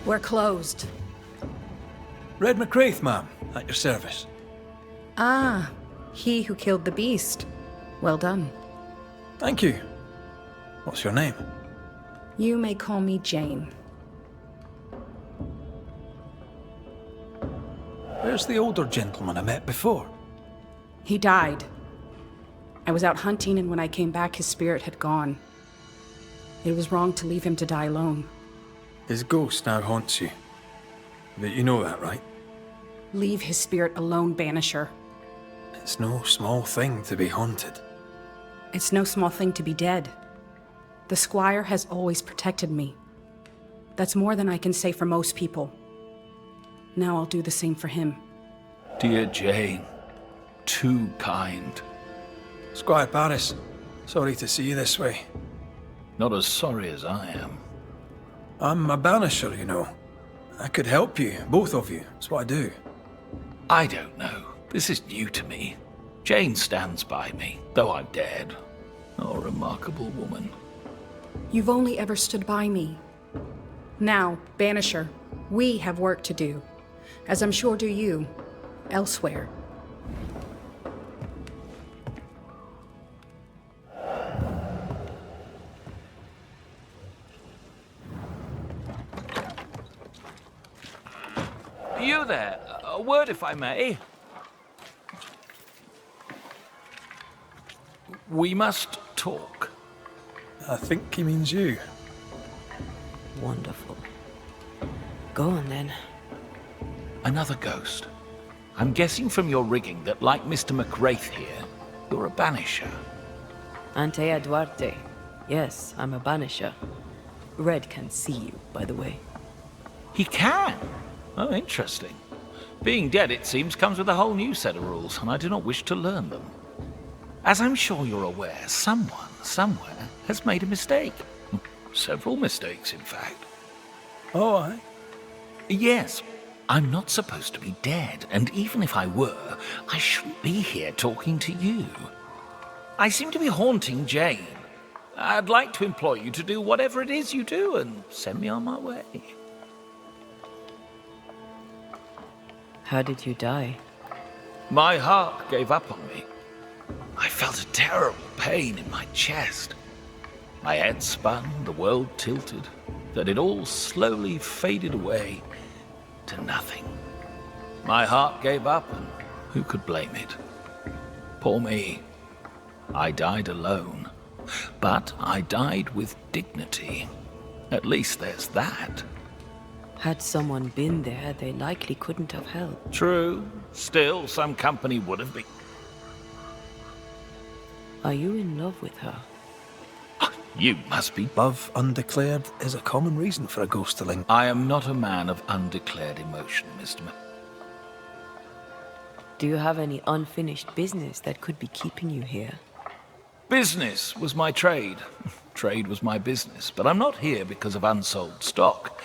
We're closed. Red McCraith, ma'am, at your service. Ah, he who killed the beast. Well done. Thank you. What's your name? You may call me Jane. Where's the older gentleman I met before? He died. I was out hunting, and when I came back, his spirit had gone. It was wrong to leave him to die alone. His ghost now haunts you. But you know that, right? Leave his spirit alone, Banisher. It's no small thing to be haunted. It's no small thing to be dead. The Squire has always protected me. That's more than I can say for most people. Now I'll do the same for him. Dear Jane, too kind. Squire Paris, sorry to see you this way. Not as sorry as I am. I'm a banisher, you know. I could help you, both of you. That's what I do. I don't know. This is new to me. Jane stands by me, though I'm dead. Oh, a remarkable woman. You've only ever stood by me. Now, Banisher, we have work to do, as I'm sure do you, elsewhere. You there? A word, if I may. We must talk. I think he means you. Wonderful. Go on, then. Another ghost. I'm guessing from your rigging that, like Mr. McWraith here, you're a banisher. Antea Duarte. Yes, I'm a banisher. Red can see you, by the way. He can? Oh, interesting. Being dead, it seems, comes with a whole new set of rules, and I do not wish to learn them. As I'm sure you're aware, someone, somewhere, has made a mistake. Several mistakes, in fact. Oh, aye? Yes. I'm not supposed to be dead, and even if I were, I shouldn't be here talking to you. I seem to be haunting Jane. I'd like to implore you to do whatever it is you do and send me on my way. How did you die? My heart gave up on me. I felt a terrible pain in my chest. My head spun, the world tilted, then it all slowly faded away to nothing. My heart gave up, and who could blame it? Poor me. I died alone. But I died with dignity. At least there's that. Had someone been there, they likely couldn't have helped. True. Still, some company would have been. Are you in love with her? You must be. Love undeclared is a common reason for a ghost to linger. I am not a man of undeclared emotion, Mr. Do you have any unfinished business that could be keeping you here? Business was my trade. Trade was my business. But I'm not here because of unsold stock.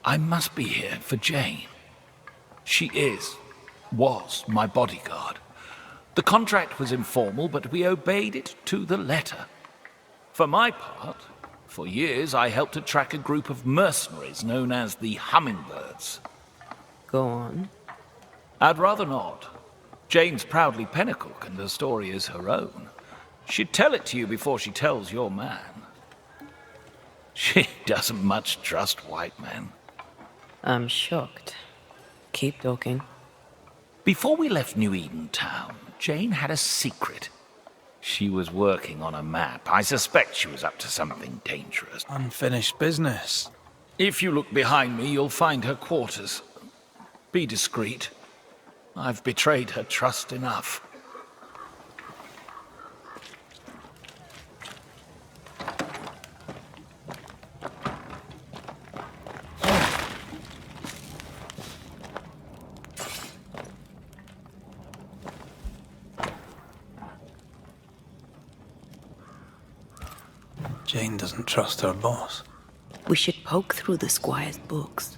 I must be here for Jane. She was my bodyguard. The contract was informal, but we obeyed it to the letter. For my part, for years I helped to track a group of mercenaries known as the Hummingbirds. Go on. I'd rather not. Jane's proudly Pennacook, and the story is her own. She'd tell it to you before she tells your man. She doesn't much trust white men. I'm shocked. Keep talking. Before we left New Eden Town, Jane had a secret. She was working on a map. I suspect she was up to something dangerous. Unfinished business. If you look behind me, you'll find her quarters. Be discreet. I've betrayed her trust enough. Jane doesn't trust her boss. We should poke through the Squire's books.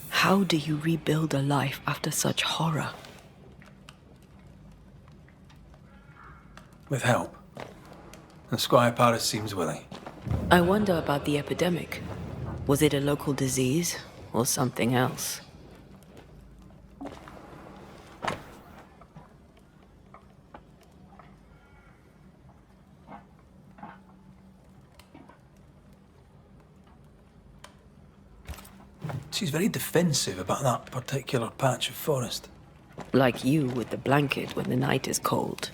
How do you rebuild a life after such horror? with help. And Squire Paris seems willing. I wonder about the epidemic. Was it a local disease or something else? She's very defensive about that particular patch of forest. Like you with the blanket when the night is cold.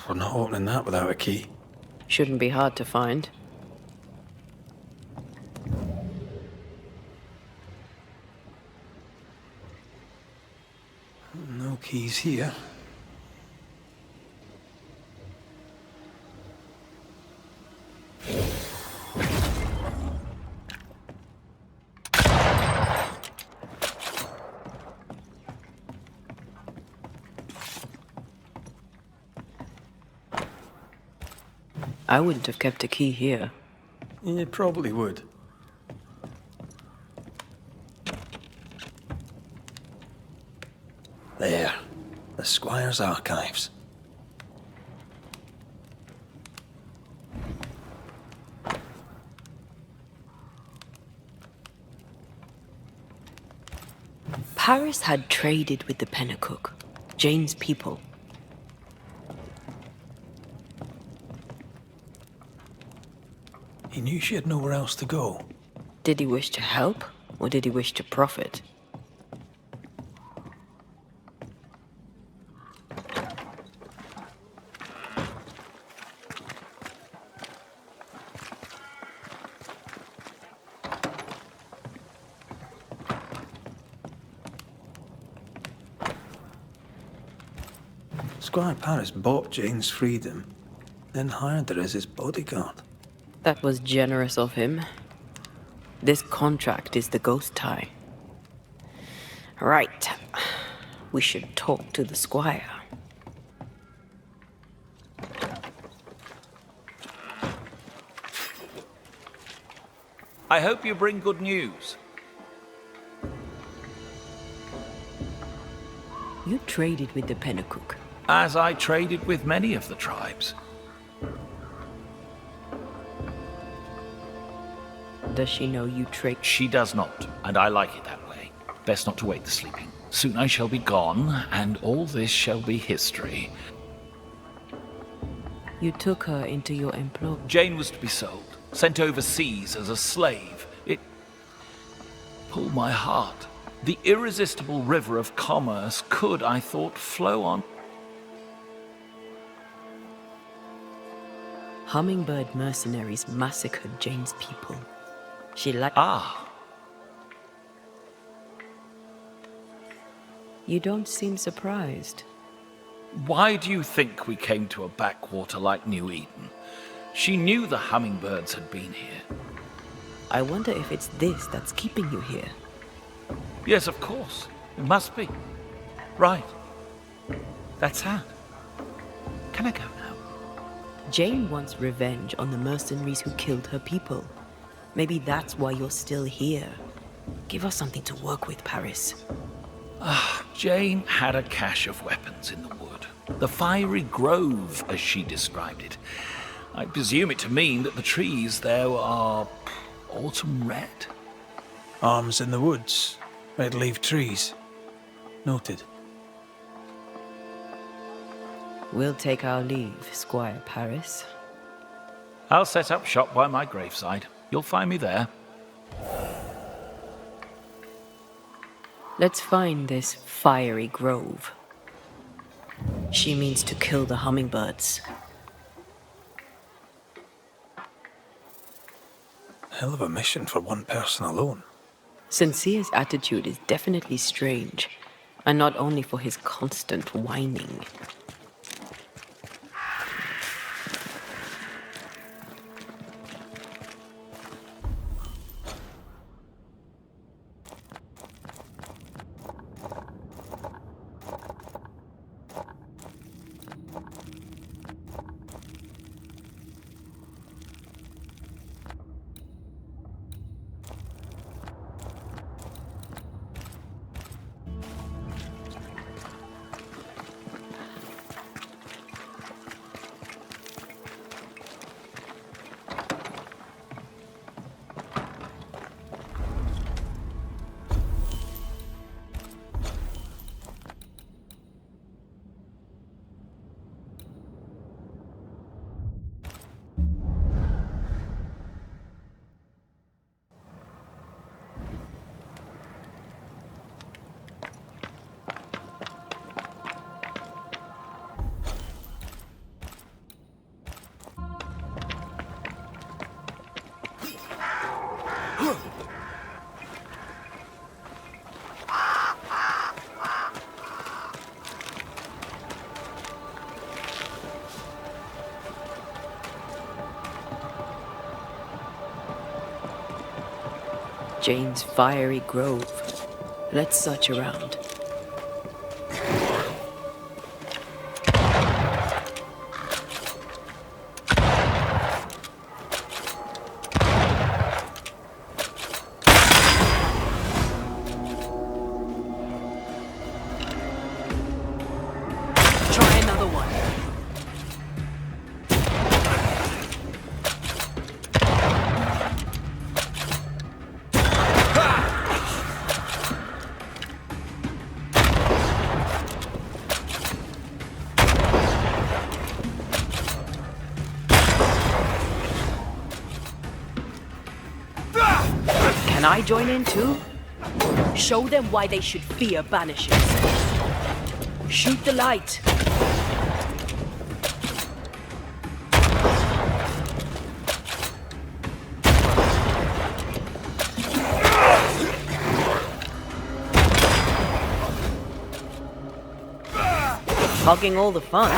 We're not opening that without a key. Shouldn't be hard to find. No keys here. I wouldn't have kept a key here. You probably would. There. The Squire's archives. Paris had traded with the Pennacook, Jane's people. He knew she had nowhere else to go. Did he wish to help, or did he wish to profit? Squire Paris bought Jane's freedom, then hired her as his bodyguard. That was generous of him. This contract is the ghost tie. Right. We should talk to the Squire. I hope you bring good news. You traded with the Pennacook. As I traded with many of the tribes. Does she know you trade? She does not, and I like it that way. Best not to wake the sleeping. Soon I shall be gone, and all this shall be history. You took her into your employ. Jane was to be sold, sent overseas as a slave. It pulled my heart. The irresistible river of commerce could, I thought, flow on. Hummingbird mercenaries massacred Jane's people. She liked... Ah, You don't seem surprised. why do you think we came to a backwater like New Eden? She knew the hummingbirds had been here. I wonder if it's this that's keeping you here. Yes, of course. It must be. Right. That's sad. Can I go now? Jane wants revenge on the mercenaries who killed her people. Maybe that's why you're still here. Give us something to work with, Paris. Jane had a cache of weapons in the wood. The fiery grove, as she described it. I presume it to mean that the trees there are autumn red. Arms in the woods. Red leaf trees. Noted. We'll take our leave, Squire Paris. I'll set up shop by my graveside. You'll find me there. Let's find this fiery grove. She means to kill the hummingbirds. Hell of a mission for one person alone. Sincere's attitude is definitely strange, and not only for his constant whining. Jane's fiery grove. Let's search around. Try another one. Can I join in too? Show them why they should fear Banishers. Shoot the light. Hogging all the fun.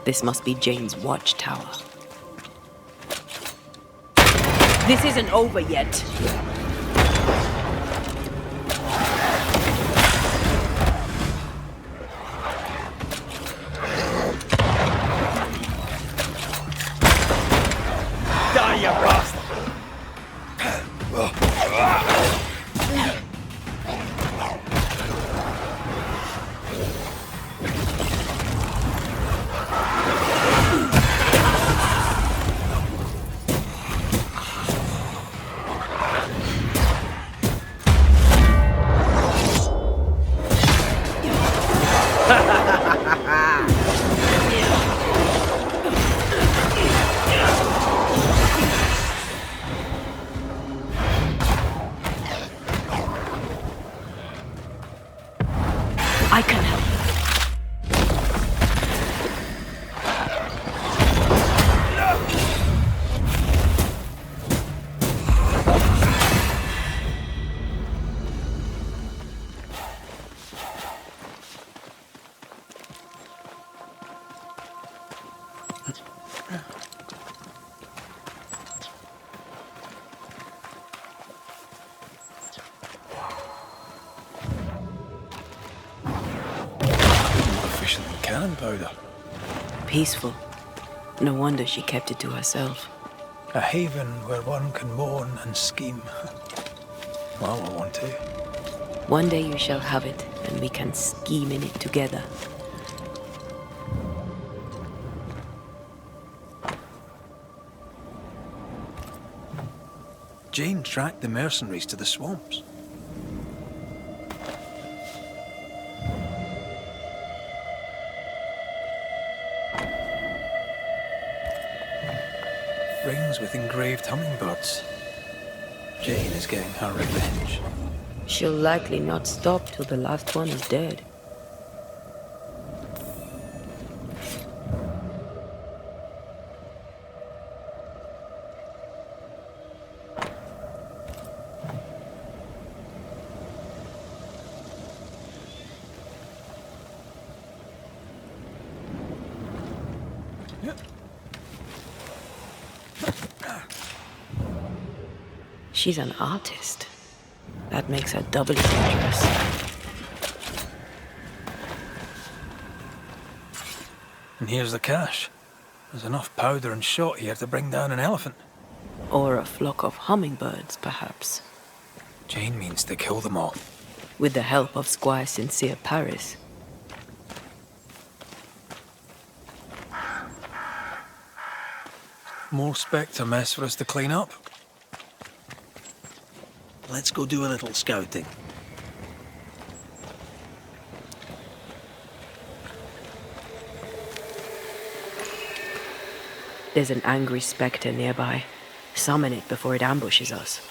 This must be Jane's watchtower. This isn't over yet. Die, you bastard! I can help. Cannon powder. peaceful. No wonder she kept it to herself. A haven where one can mourn and scheme. Well, I want to. One day you shall have it, and we can scheme in it together. Jane tracked the mercenaries to the swamps. Rings with engraved hummingbirds. Jane is getting her revenge. She'll likely not stop till the last one is dead. She's an artist. That makes her doubly dangerous. And here's the cash. There's enough powder and shot here to bring down an elephant. Or a flock of hummingbirds, perhaps. Jane means to kill them all. With the help of Squire Sincere Paris. More Spectre mess for us to clean up. Let's go do a little scouting. There's an angry spectre nearby. Summon it before it ambushes us.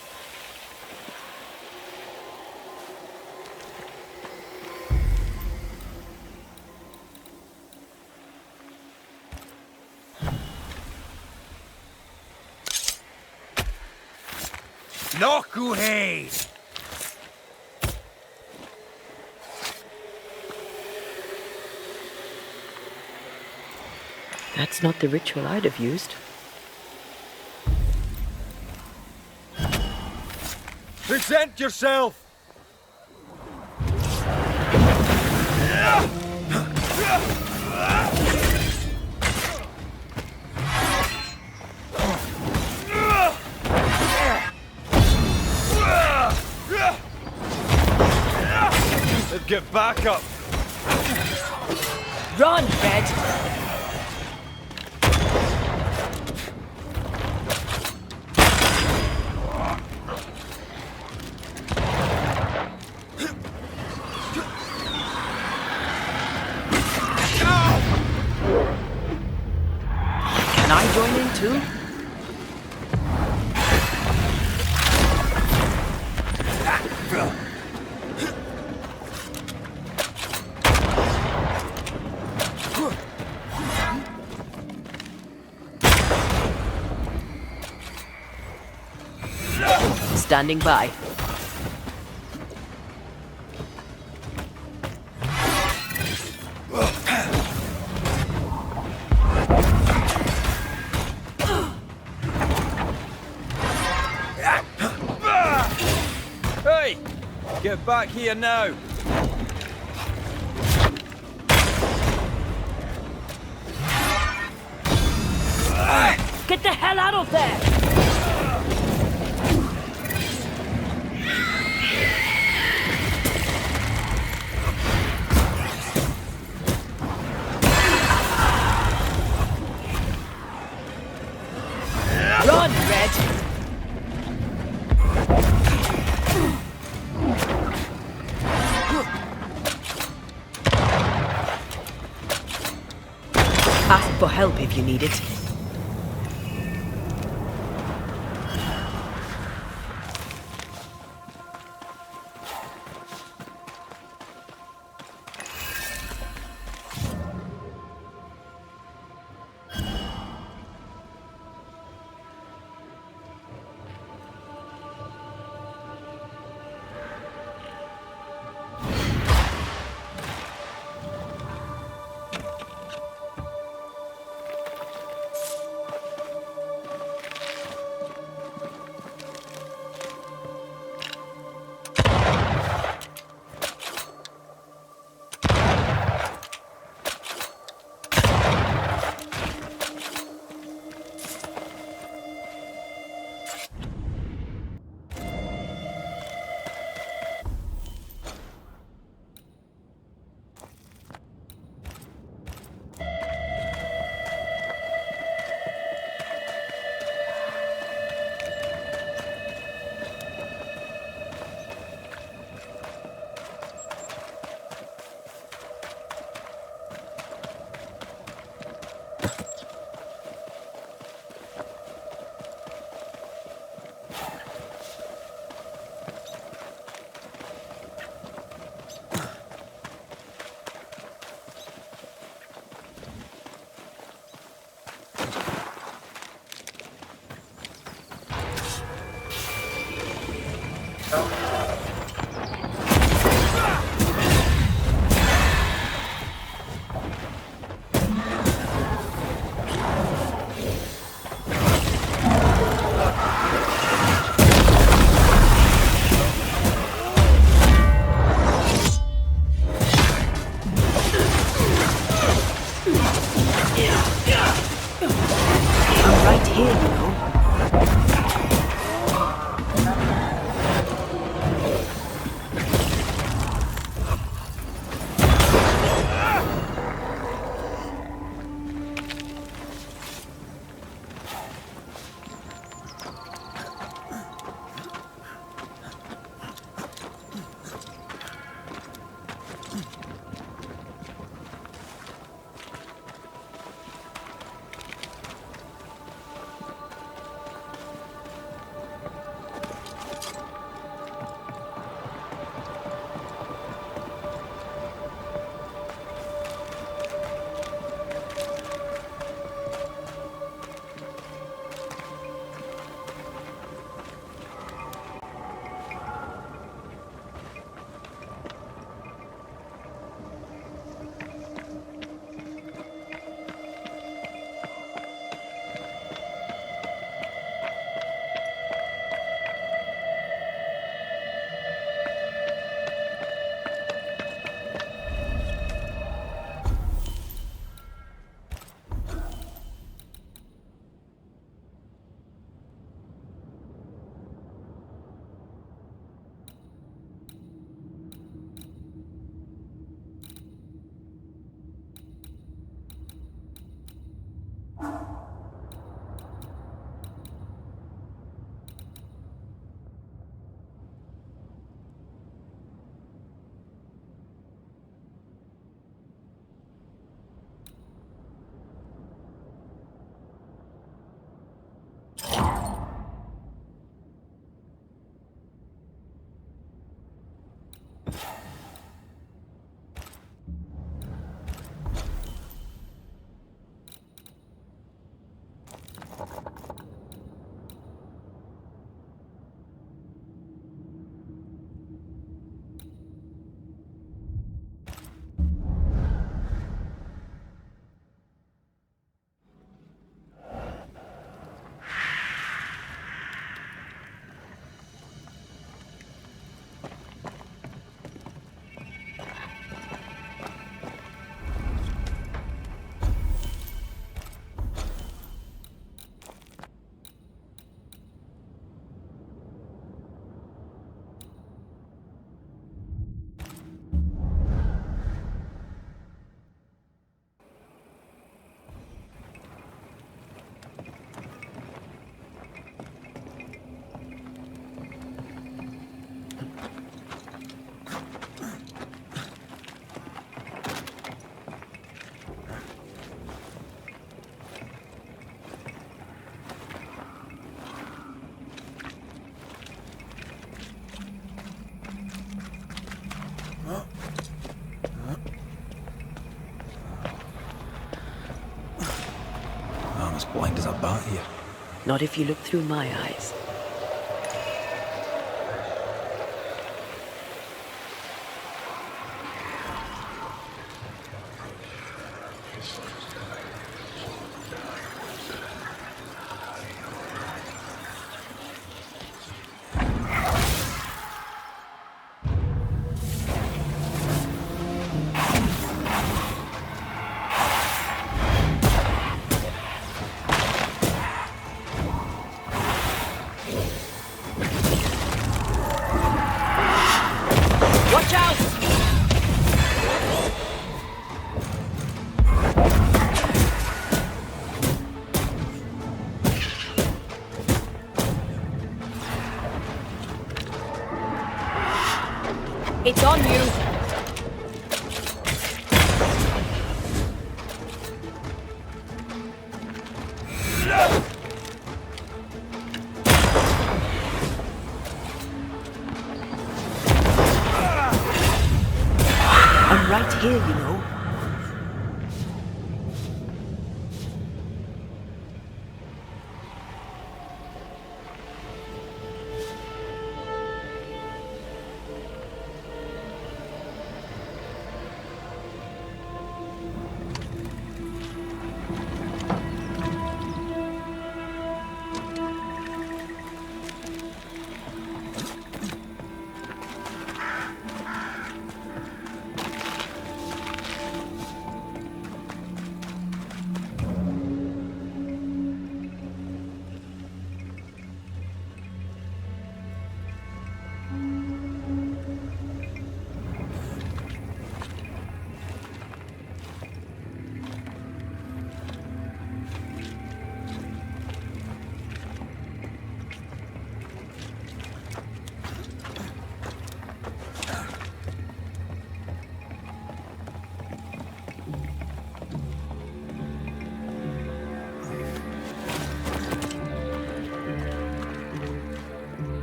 Nokuhei! That's not the ritual I'd have used. Present yourself! Get back up! Run, Red! Can I join in too? Standing by. Hey! Get back here now! Get the hell out of there! Run, Red! Ask for help if you need it. I'm right here, you know. I'm as blind as a bat here. Not if you look through my eyes. Watch out! It's on you! I'm right here, you know.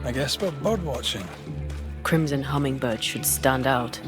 I guess we're bird watching. Crimson hummingbird should stand out.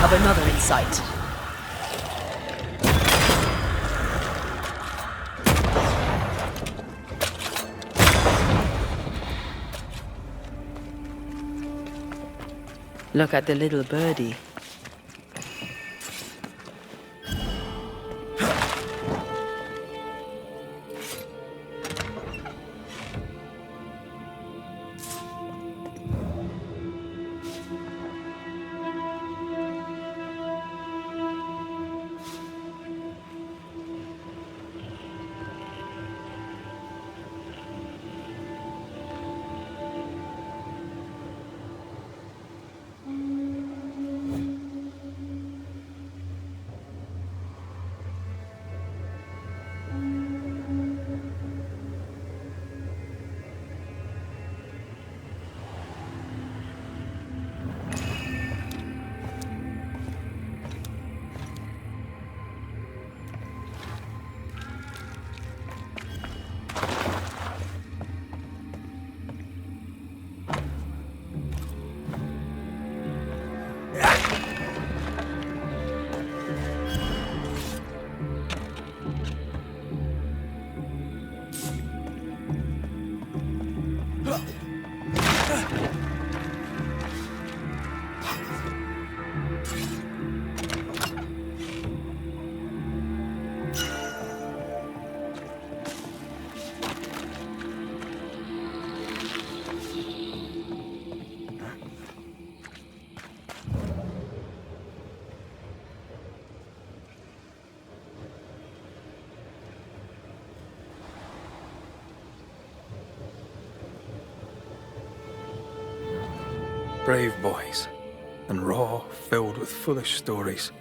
Another in sight. Look at the little birdie. Brave boys, and raw, filled with foolish stories.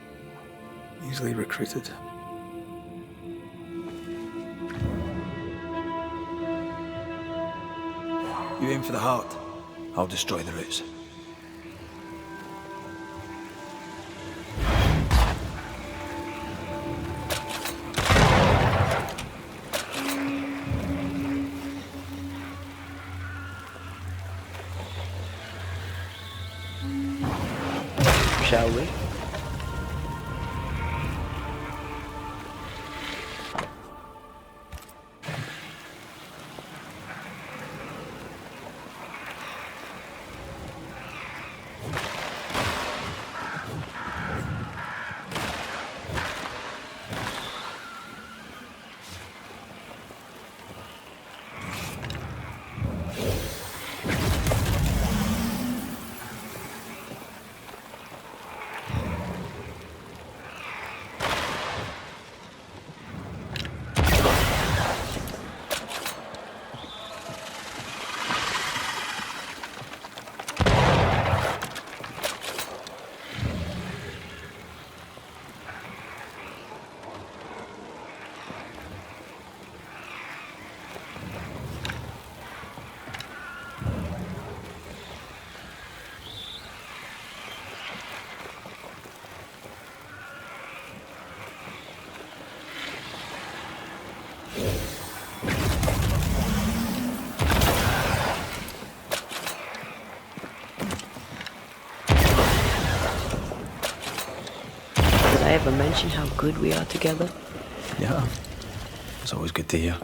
Easily recruited. You aim for the heart. I'll destroy the roots. Shall we? Did I ever mention how good we are together? Yeah. It's always good to hear.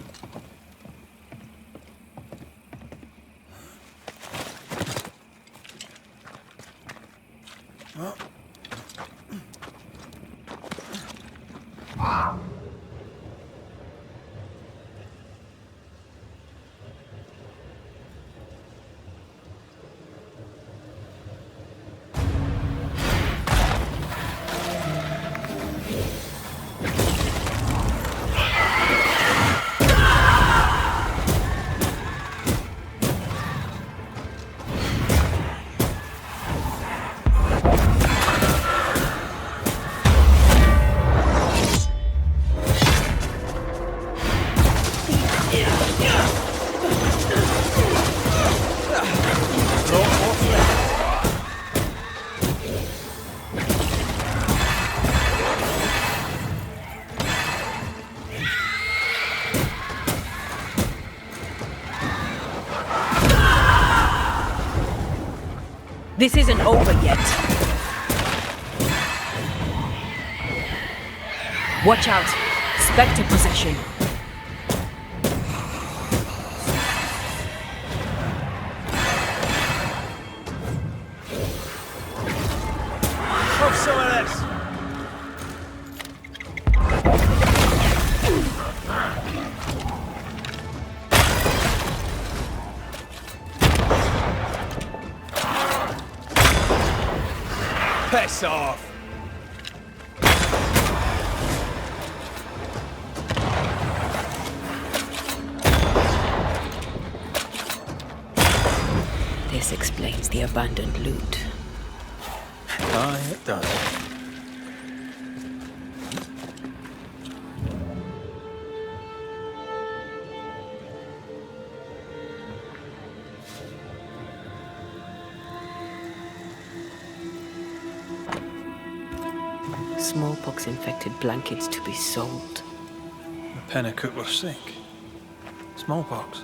This isn't over yet. Watch out. Spectre possession. Have some of this! Piss off! This explains the abandoned loot. Aye, it does. Smallpox-infected blankets to be sold. The Pennacook were sick. Smallpox.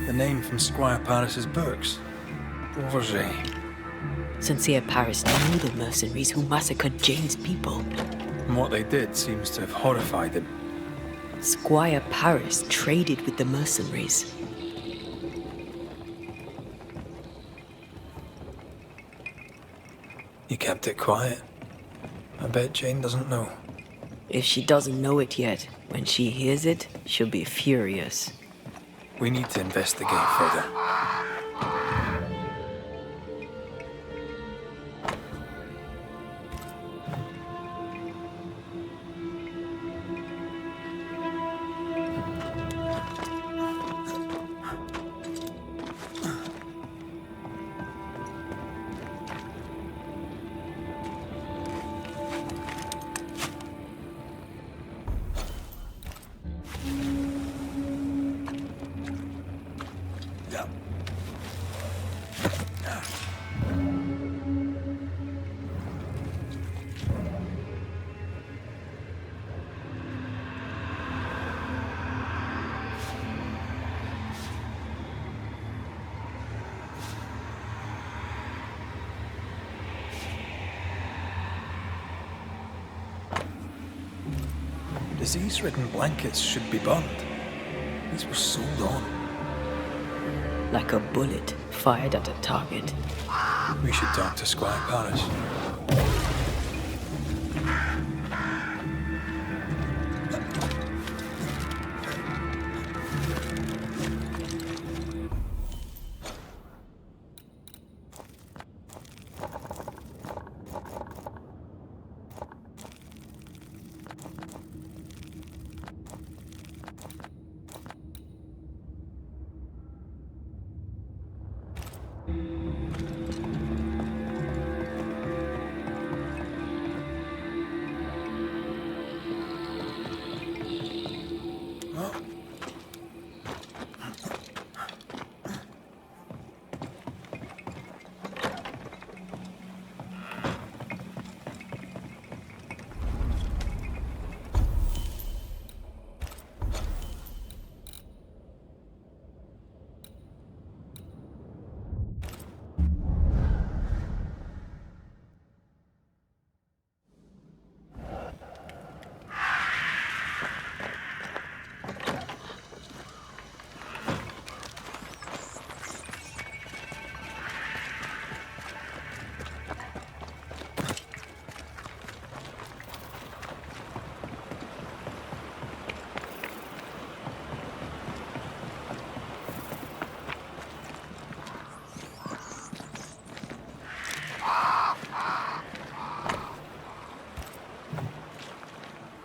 The name from Squire Paris's books. Beauverger. Sincere Paris knew the mercenaries who massacred Jane's people. And what they did seems to have horrified him. Squire Paris traded with the mercenaries. You kept it quiet. I bet Jane doesn't know. If she doesn't know it yet, when she hears it, she'll be furious. We need to investigate further. Disease-ridden blankets should be burned. These were sold on. Like a bullet fired at a target. We should talk to Squire Paris.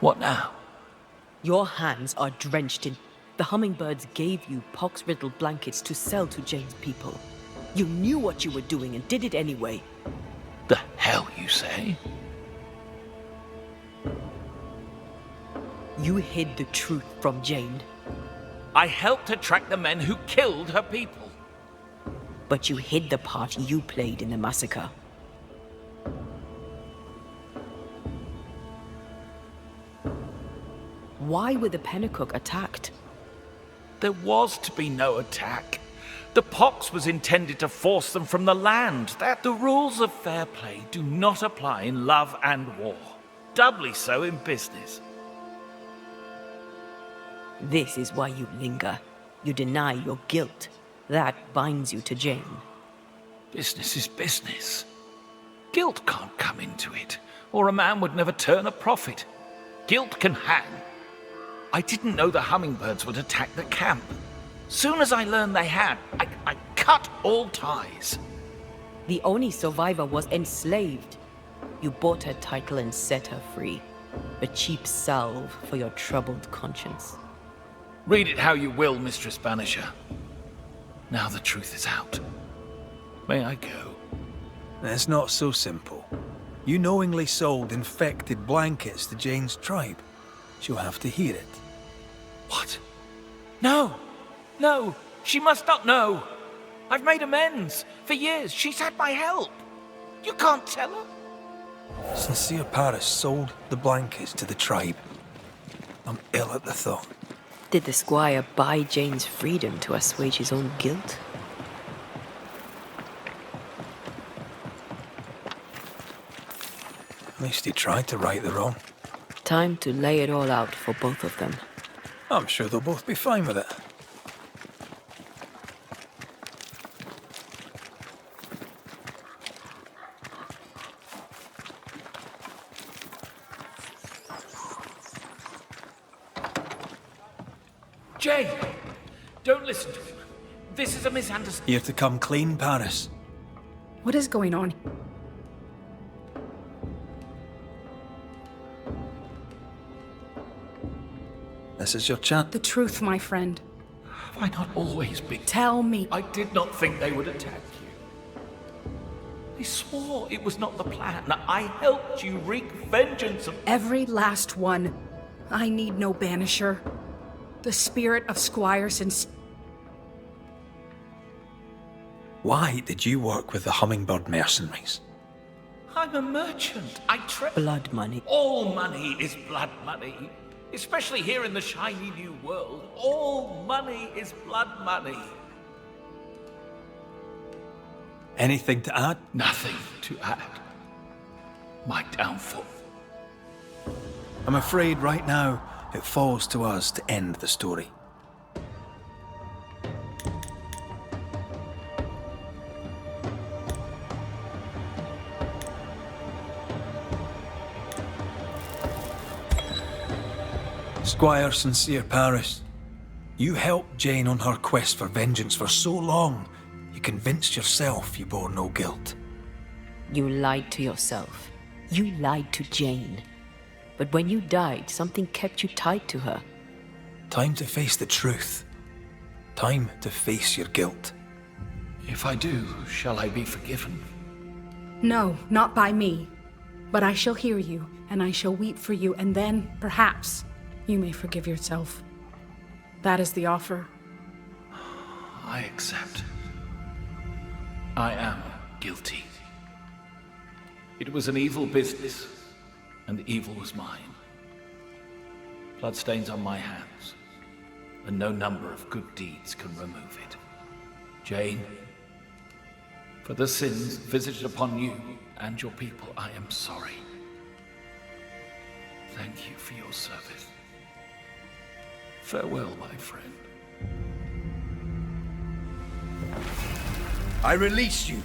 What now? Your hands are drenched in... The hummingbirds gave you pox-riddled blankets to sell to Jane's people. You knew what you were doing and did it anyway. The hell you say? You hid the truth from Jane, I helped her track the men who killed her people. but you hid the part you played in the massacre. Why were the Pennacook attacked? There was to be no attack. The pox was intended to force them from the land. That the rules of fair play do not apply in love and war. Doubly so in business. This is why you linger. You deny your guilt. That binds you to Jane. Business is business. Guilt can't come into it, or a man would never turn a profit. Guilt can hang. I didn't know the hummingbirds would attack the camp. Soon as I learned they had, I cut all ties. The only survivor was enslaved. You bought her title and set her free. A cheap salve for your troubled conscience. Read it how you will, Mistress Banisher. Now the truth is out. May I go? It's not so simple. You knowingly sold infected blankets to Jane's tribe. She'll have to hear it. What? No! No! She must not know! I've made amends. For years, she's had my help. You can't tell her? Sincere Paris sold the blankets to the tribe. I'm ill at the thought. Did the squire buy Jane's freedom to assuage his own guilt? At least he tried to right the wrong. Time to lay it all out for both of them. I'm sure they'll both be fine with it. Jay! Don't listen to him. This is a misunderstanding. Here to come clean, Paris. What is going on? This is your chance. The truth, my friend. Have I not always been? Tell me. I did not think they would attack you. I swore it was not the plan. I helped you wreak vengeance on... Every last one. I need no banisher. The spirit of Squire Why did you work with the hummingbird mercenaries? I'm a merchant. Blood money. All money is blood money. Especially here in the shiny new world. All money is blood money. Anything to add? Nothing to add. My downfall. I'm afraid right now it falls to us to end the story. Squire Sincere Paris, you helped Jane on her quest for vengeance for so long, you convinced yourself you bore no guilt. You lied to yourself. You lied to Jane. But when you died, something kept you tied to her. Time to face the truth. Time to face your guilt. If I do, shall I be forgiven? No, not by me. But I shall hear you, and I shall weep for you, and then, perhaps, you may forgive yourself. That is the offer. I accept. I am guilty. It was an evil business, and the evil was mine. Bloodstains on my hands, and no number of good deeds can remove it. Jane, for the sins visited upon you and your people, I am sorry. Thank you for your service. Farewell, my friend. I release you.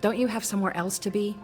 Don't you have somewhere else to be?